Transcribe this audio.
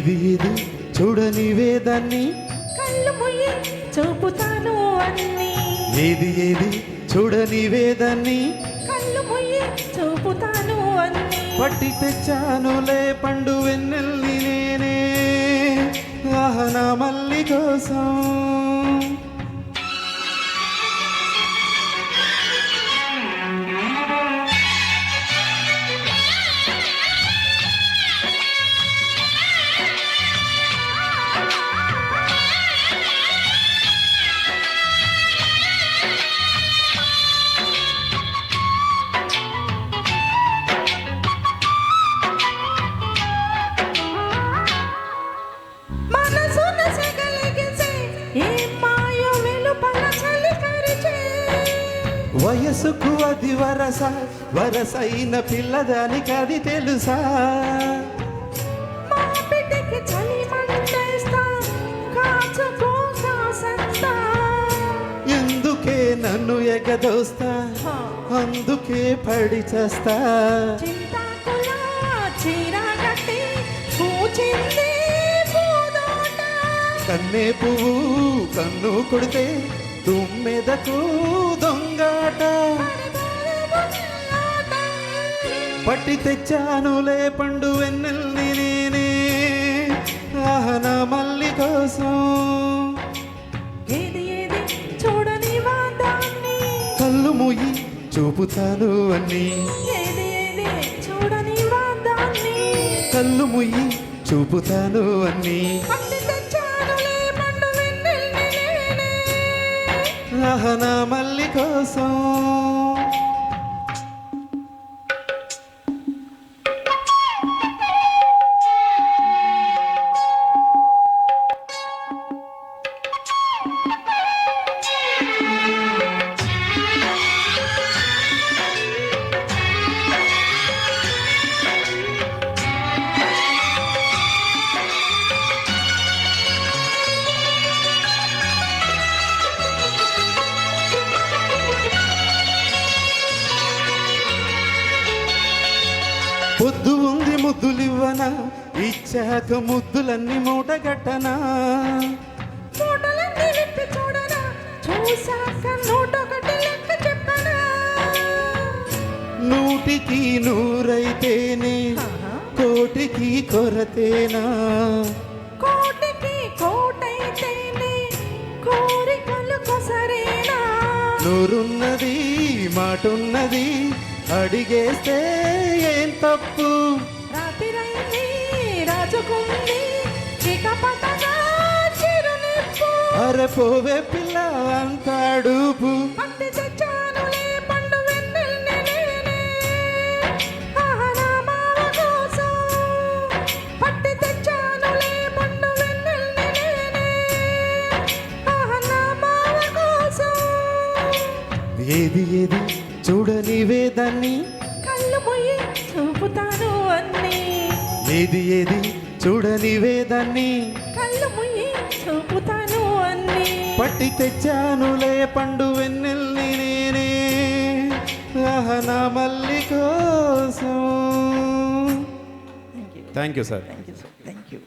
ఏది ఏది చూడనివేదాన్ని కళ్ళు ముయ్యి చూపుతాను అన్ని. ఏది ఏది చూడనివేదాన్ని కళ్ళు ముయ్యి చూపుతాను అన్ని. పట్టి తెచ్చానులే పండు వెన్నెల్ని నేనే ఆహనా మల్లి కోసం. వయసుకు అది వరస వరసైన పిల్లదానికి అది తెలుసా. మా బిడ్డకి చలి మంటేస్తా కాచుకో కాసంతా. ఎందుకే నన్ను ఎగదోస్తా అందుకే పడి చేస్తా. చింతాకులా చీర కట్టి పూచింది పూదోట. కన్నే పువ్వు కన్ను కొడితే తుమ్మెదకు దొంగాట. పట్టి తెచ్చానులే పండు వెన్నెల్ని నేనే ఆహనా మల్లి కోసం. ఏది ఏది చూడని వాదాన్ని కళ్ళు మూయి చూపుతాను అన్ని. ఏది ఏది చూడని వాదాన్ని కళ్ళు మూయి చూపుతాను అన్ని. పట్టి తెచ్చానులే పండు వెన్నెల్ని నేనే ఆహనా మల్లి కోసం. పొద్దు ఉంది ముద్దులివ్వనా ఇచ్చాక ముద్దులన్నీ మూటగట్టనా. మూటలన్నీ విప్పి చూడనా చూశాక నూటొకటి లెక్క చెప్పనా. నూటికి నూరైతేనే కోటికి కొరతేనా. కోటికి కోటైతేనే కోరికలు కొసరేనా. నూరున్నది మాటున్నది అడిగేస్తే ఏం తప్పు. రాత్రిరైంది రాజుకుంది చికపటగా చిరునిప్పు. అరే పోవే పిల్ల అంతాడుపు. పట్టి తెచ్చానులే పండు వెన్నెల్ని నేనే ఆహనా మావ కోసం. పట్టి తెచ్చానులే పండు వెన్నెల్ని నేనే ఆహనా మావ కోసం. ఏది ఏది చూడనివేదాన్ని కళ్ళు ముయ్యి చూపుతాను అన్ని. ఏది ఏది చూడనివేదాన్ని కళ్ళు ముయ్యి చూపుతాను అన్ని. పట్టి తెచ్చానులే పండు వెన్నెల్ని నేనే ఆహనా మల్లి కోసం. Thank you sir. Thank you.